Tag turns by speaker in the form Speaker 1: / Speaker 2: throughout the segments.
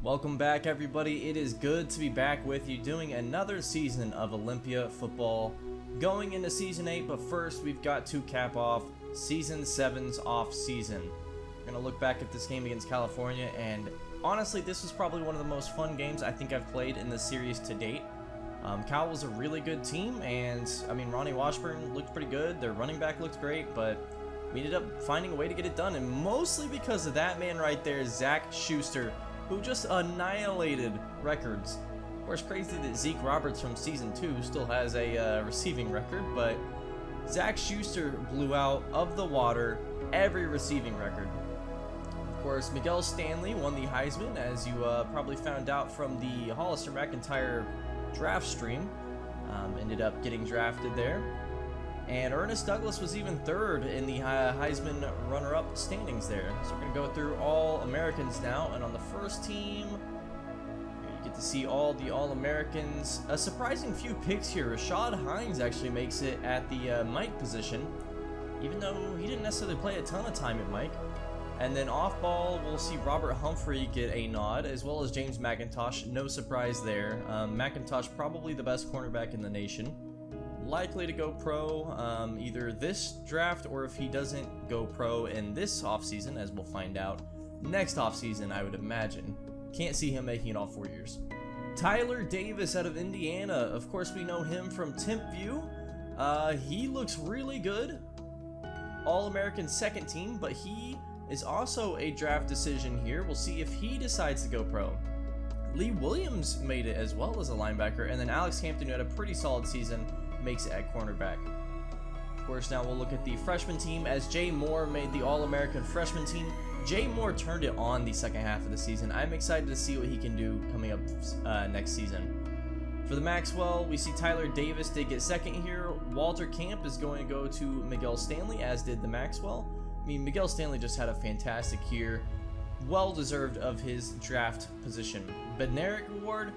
Speaker 1: Welcome back, everybody. It is good to be back with you doing another season of Olympia football going into season 8, but first we've got to cap off season 7's off season. We're going to look back at this game against California, and honestly this was probably one of the most fun games I think I've played in the series to date. Cal was a really good team, and I mean Ronnie Washburn looked pretty good, their running back looked great, but we ended up finding a way to get it done, and mostly because of that man right there, Zach Schuster, who just annihilated records. Of course, crazy that Zeke Roberts from season 2 still has a receiving record, but Zach Schuster blew out of the water every receiving record. Of course, Miguel Stanley won the Heisman, as you probably found out from the Hollister McIntyre draft stream. Ended up getting drafted there. And Ernest Douglas was even third in the Heisman runner-up standings there. So we're going to go through all Americans now. And on the first team, you get to see all the All-Americans. A surprising few picks here. Rashad Hines actually makes it at the Mike position, even though he didn't necessarily play a ton of time at Mike. And then off ball, we'll see Robert Humphrey get a nod, as well as James McIntosh. No surprise there. McIntosh probably the best cornerback in the nation. Likely to go pro either this draft, or if he doesn't go pro in this offseason, as we'll find out next offseason, I would imagine. Can't see him making it all 4 years. Tyler Davis out of Indiana. Of course, we know him from Temp View. He looks really good. All-American second team, but he is also a draft decision here. We'll see if he decides to go pro. Lee Williams made it as well as a linebacker, and then Alex Hampton, who had a pretty solid season, makes it at cornerback. Of course, now we'll look at the freshman team, as Jay Moore made the All-American freshman team. Jay Moore turned it on the second half of the season. I'm excited to see what he can do coming up next season. For the Maxwell, we see Tyler Davis did get second here. Walter Camp is going to go to Miguel Stanley, as did the Maxwell. I mean, Miguel Stanley just had a fantastic year. Well deserved of his draft position. Bednarik Award,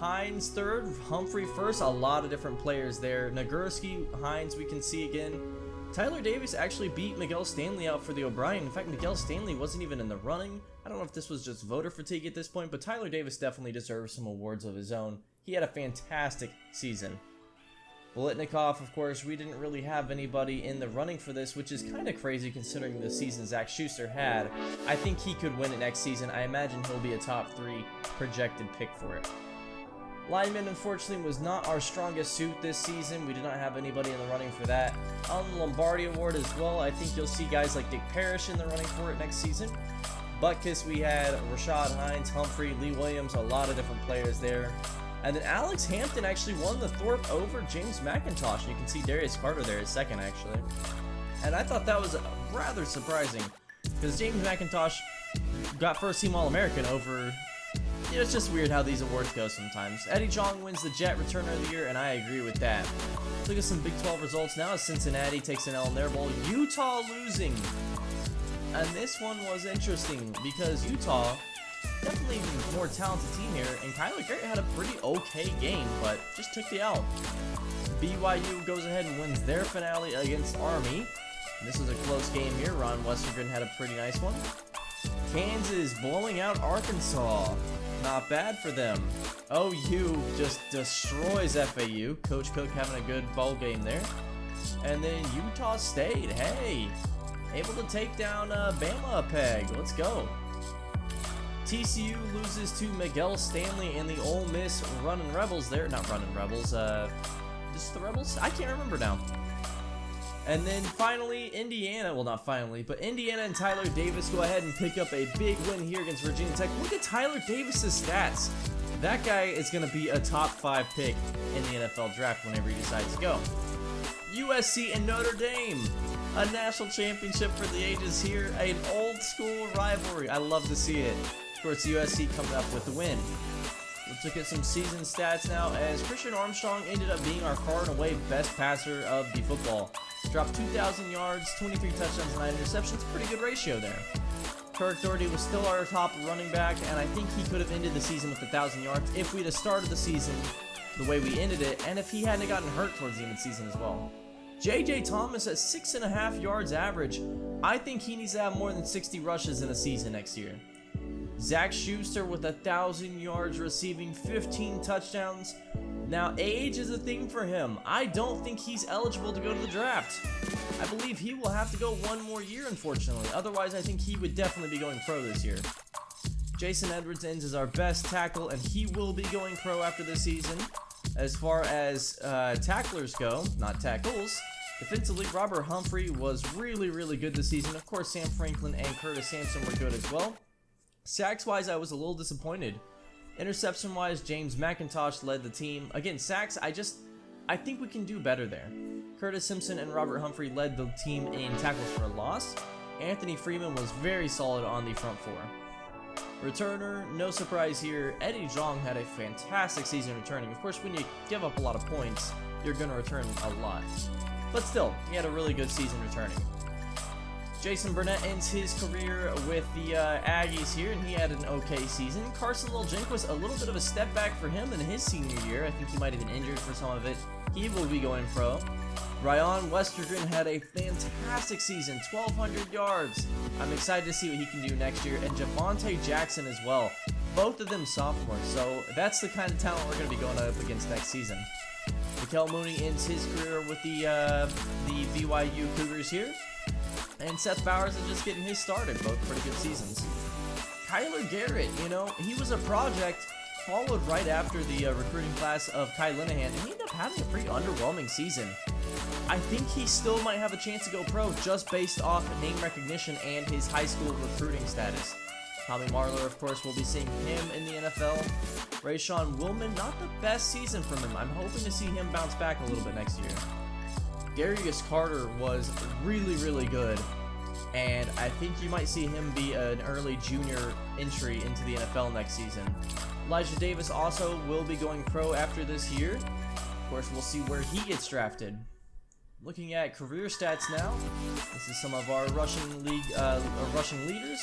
Speaker 1: Hines third, Humphrey first, a lot of different players there. Nagurski, Hines we can see again. Tyler Davis actually beat Miguel Stanley out for the O'Brien. In fact, Miguel Stanley wasn't even in the running. I don't know if this was just voter fatigue at this point, but Tyler Davis definitely deserves some awards of his own. He had a fantastic season. Bolitnikoff, of course, we didn't really have anybody in the running for this, which is kind of crazy considering the season Zach Schuster had. I think he could win it next season. I imagine he'll be a top 3 projected pick for it. Lineman, unfortunately, was not our strongest suit this season. We did not have anybody in the running for that. On the Lombardi Award as well, I think you'll see guys like Dick Parrish in the running for it next season. Butkus, we had Rashad Hines, Humphrey, Lee Williams, a lot of different players there. And then Alex Hampton actually won the Thorpe over James McIntosh. And you can see Darius Carter there at second, actually. And I thought that was rather surprising, because James McIntosh got first team All-American over... You know, it's just weird how these awards go sometimes. Eddie Jong wins the Jet Returner of the Year, and I agree with that. Let's look at some Big 12 results now, as Cincinnati takes an L in their bowl. Utah losing. And this one was interesting, because Utah, definitely the more talented team here, and Kyler Garrett had a pretty okay game, but just took the L. BYU goes ahead and wins their finale against Army. And this is a close game here. Ron Westergren had a pretty nice one. Kansas blowing out Arkansas. Not bad for them. OU just destroys FAU. Coach Cook having a good bowl game there. And then Utah State, hey, able to take down Bama a peg. Let's go. TCU loses to Miguel Stanley and the Ole Miss Running Rebels there. Not Running Rebels, just the Rebels? I can't remember now. And then finally, Indiana, well not finally, but Indiana and Tyler Davis go ahead and pick up a big win here against Virginia Tech. Look at Tyler Davis's stats. That guy is going to be a top 5 pick in the NFL draft whenever he decides to go. USC and Notre Dame, a national championship for the ages here, an old school rivalry. I love to see it. Of course, USC coming up with the win. Let's look at some season stats now, as Christian Armstrong ended up being our far and away best passer of the football. Dropped 2,000 yards, 23 touchdowns, and 9 interceptions. Pretty good ratio there. Kirk Doherty was still our top running back, and I think he could have ended the season with 1,000 yards if we'd have started the season the way we ended it, and if he hadn't gotten hurt towards the end of the season as well. J.J. Thomas at 6.5 yards average. I think he needs to have more than 60 rushes in a season next year. Zach Schuster with 1,000 yards receiving, 15 touchdowns. Now, age is a thing for him. I don't think he's eligible to go to the draft. I believe he will have to go one more year, unfortunately. Otherwise, I think he would definitely be going pro this year. Jason Edwards is our best tackle, and he will be going pro after this season. As far as tacklers go, not tackles, defensively, Robert Humphrey was really, really good this season. Of course, Sam Franklin and Curtis Sampson were good as well. Sacks-wise, I was a little disappointed. Interception-wise, James McIntosh led the team. Again, sacks, I think we can do better there. Curtis Simpson and Robert Humphrey led the team in tackles for a loss. Anthony Freeman was very solid on the front four. Returner, no surprise here, Eddie Zhang had a fantastic season returning. Of course, when you give up a lot of points, you're going to return a lot. But still, he had a really good season returning. Jason Burnett ends his career with the Aggies here, and he had an okay season. Carson Liljink, a little bit of a step back for him in his senior year. I think he might have been injured for some of it. He will be going pro. Ryan Westergren had a fantastic season, 1,200 yards. I'm excited to see what he can do next year. And Javonte Jackson as well. Both of them sophomores, so that's the kind of talent we're going to be going up against next season. Mikael Mooney ends his career with the BYU Cougars here. And Seth Bowers is just getting his started, both pretty good seasons. Kyler Garrett, he was a project followed right after the recruiting class of Kai Linehan, and he ended up having a pretty underwhelming season. I think he still might have a chance to go pro just based off name recognition and his high school recruiting status. Tommy Marler, of course, will be seeing him in the NFL. Rayshawn Willman, not the best season from him. I'm hoping to see him bounce back a little bit next year. Darius Carter was really, really good, and I think you might see him be an early junior entry into the NFL next season. Elijah Davis also will be going pro after this year. Of course, we'll see where he gets drafted. Looking at career stats now, this is some of our rushing leaders.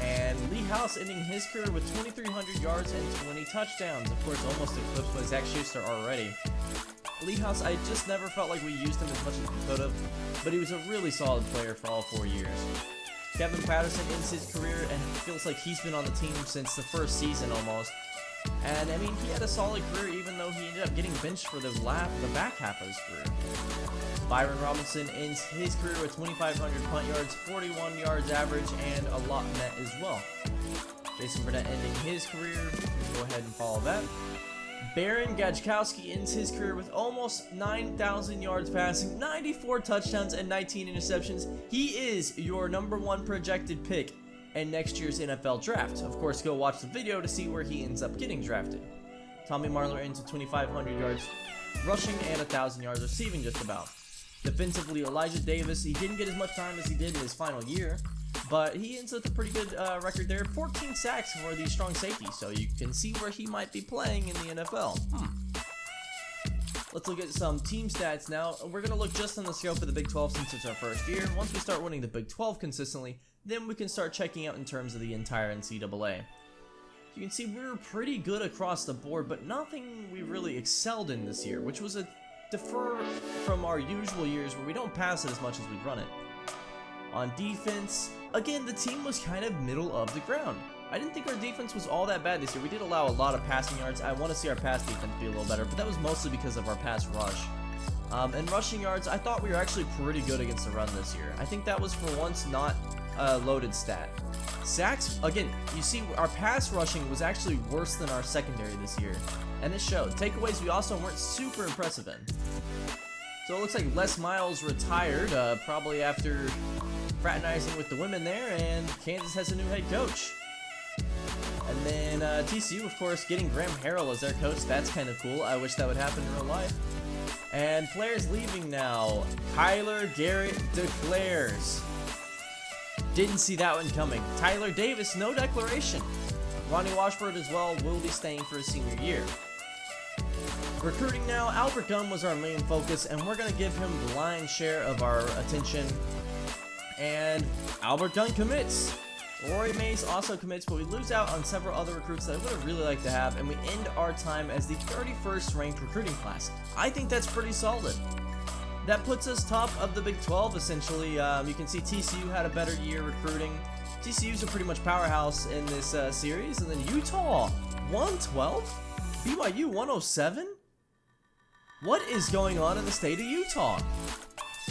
Speaker 1: And Lee House ending his career with 2,300 yards and 20 touchdowns. Of course, almost eclipsed by Zach Schuster already. Lee House, I just never felt like we used him as much as we could have, but he was a really solid player for all 4 years. Kevin Patterson ends his career and feels like he's been on the team since the first season almost. And I mean, he had a solid career even though he ended up getting benched for the back half of his career. Byron Robinson ends his career with 2,500 punt yards, 41 yards average, and a lot net as well. Jason Burnett ending his career. Go ahead and follow that. Baron Gajkowski ends his career with almost 9,000 yards passing, 94 touchdowns, and 19 interceptions. He is your #1 projected pick in next year's NFL draft. Of course, go watch the video to see where he ends up getting drafted. Tommy Marler ends with 2,500 yards rushing and 1,000 yards receiving just about. Defensively, Elijah Davis, he didn't get as much time as he did in his final year, but he ends with a pretty good record there. 14 sacks for the strong safety, so you can see where he might be playing in the NFL. Let's look at some team stats now. We're going to look just on the scope of the Big 12 since it's our first year. Once we start winning the Big 12 consistently, then we can start checking out in terms of the entire NCAA. You can see we were pretty good across the board, but nothing we really excelled in this year, which was a defer from our usual years where we don't pass it as much as we run it. On defense, again, the team was kind of middle of the ground. I didn't think our defense was all that bad this year. We did allow a lot of passing yards. I want to see our pass defense be a little better, but that was mostly because of our pass rush. And rushing yards, I thought we were actually pretty good against the run this year. I think that was for once not a loaded stat. Sacks, again, you see our pass rushing was actually worse than our secondary this year, and it showed. Takeaways we also weren't super impressive in. So it looks like Les Miles retired, probably after fraternizing with the women there, and Kansas has a new head coach. And then TCU, of course, getting Graham Harrell as their coach. That's kind of cool. I wish that would happen in real life. And players leaving now. Kyler Garrett declares. Didn't see that one coming. Tyler Davis, no declaration. Ronnie Washburn as well will be staying for his senior year. Recruiting now. Albert Gunn was our main focus, and we're going to give him the lion's share of our attention. And Albert Gunn commits. Rory Mays also commits, but we lose out on several other recruits that I would have really liked to have, and we end our time as the 31st ranked recruiting class. I think that's pretty solid. That puts us top of the Big 12, essentially. You can see TCU had a better year recruiting. TCU's a pretty much powerhouse in this series. And then Utah, 112? BYU, 107? What is going on in the state of Utah?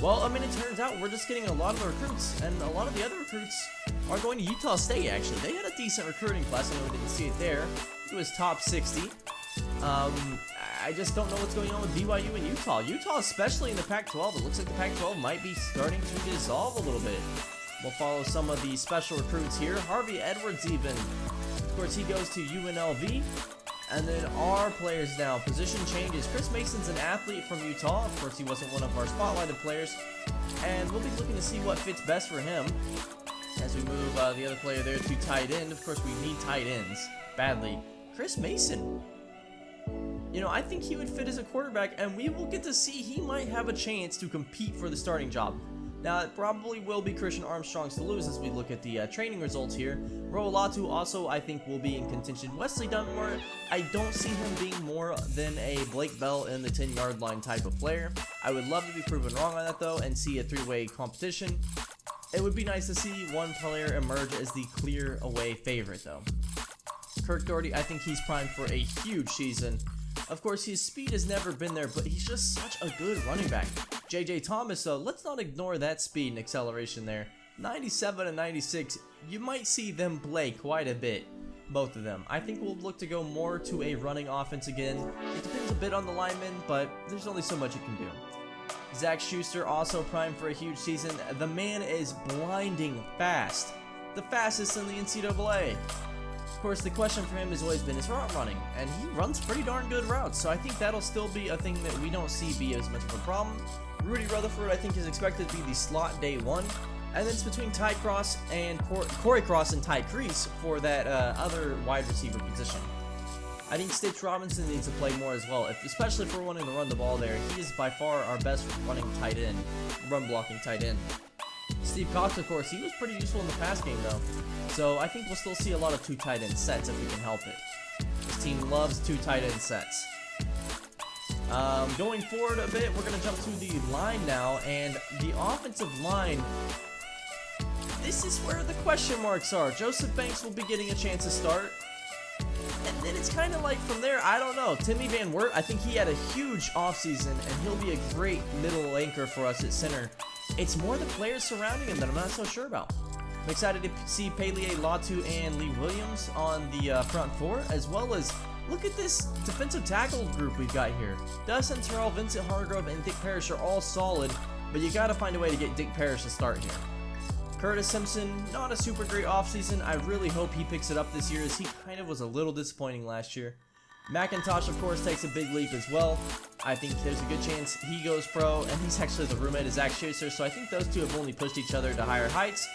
Speaker 1: Well, I mean, it turns out we're just getting a lot of the recruits, and a lot of the other recruits are going to Utah State, actually. They had a decent recruiting class. I know we didn't see it there. It was top 60. I just don't know what's going on with BYU and Utah. Utah, especially in the Pac-12, it looks like the Pac-12 might be starting to dissolve a little bit. We'll follow some of the special recruits here. Harvey Edwards even. Of course, he goes to UNLV. And then our players now, position changes. Chris Mason's an athlete from Utah. Of course, he wasn't one of our spotlighted players. And we'll be looking to see what fits best for him as we move the other player there to tight end. Of course, we need tight ends badly. Chris Mason. You know, I think he would fit as a quarterback, and we will get to see he might have a chance to compete for the starting job. Now, it probably will be Christian Armstrong's to lose as we look at the training results here. Ro'olatu also, I think, will be in contention. Wesley Dunmore, I don't see him being more than a Blake Bell in the 10-yard line type of player. I would love to be proven wrong on that, though, and see a three-way competition. It would be nice to see one player emerge as the clear away favorite, though. Kirk Doherty, I think he's primed for a huge season. Of course, his speed has never been there, but he's just such a good running back. J.J. Thomas, though, let's not ignore that speed and acceleration there. 97 and 96, you might see them play quite a bit, both of them. I think we'll look to go more to a running offense again. It depends a bit on the linemen, but there's only so much you can do. Zach Schuster, also primed for a huge season. The man is blinding fast. The fastest in the NCAA. Of course, the question for him has always been his route running, and he runs pretty darn good routes, so I think that'll still be a thing that we don't see be as much of a problem. Rudy Rutherford, I think, is expected to be the slot day one, and then it's between Ty Cross and Corey Cross and Ty Crease for that other wide receiver position. I think Stitch Robinson needs to play more as well, especially if we're wanting to run the ball there. He is by far our best running tight end, run blocking tight end. Steve Cox, of course, he was pretty useful in the pass game, though. So I think we'll still see a lot of two tight end sets if we can help it. This team loves two tight end sets. Going forward a bit, we're going to jump to the line now, and the offensive line, this is where the question marks are. Joseph Banks will be getting a chance to start. And then it's kind of like from there, I don't know. Timmy Van Wert, I think he had a huge offseason, and he'll be a great middle anchor for us at center. It's more the players surrounding him that I'm not so sure about. I'm excited to see Pele Latu and Lee Williams on the front four, as well as look at this defensive tackle group we've got here. Dustin Terrell, Vincent Hargrove, and Dick Parrish are all solid, but you got to find a way to get Dick Parrish to start here. Curtis Simpson, not a super great offseason. I really hope he picks it up this year, as he kind of was a little disappointing last year. McIntosh, of course, takes a big leap as well. I think there's a good chance he goes pro, and he's actually the roommate of Zach Schuster, so I think those two have only pushed each other to higher heights.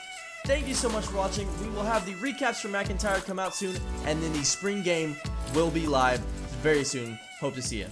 Speaker 1: Thank you so much for watching. We will have the recaps from McIntyre come out soon, and then the spring game will be live very soon. Hope to see you.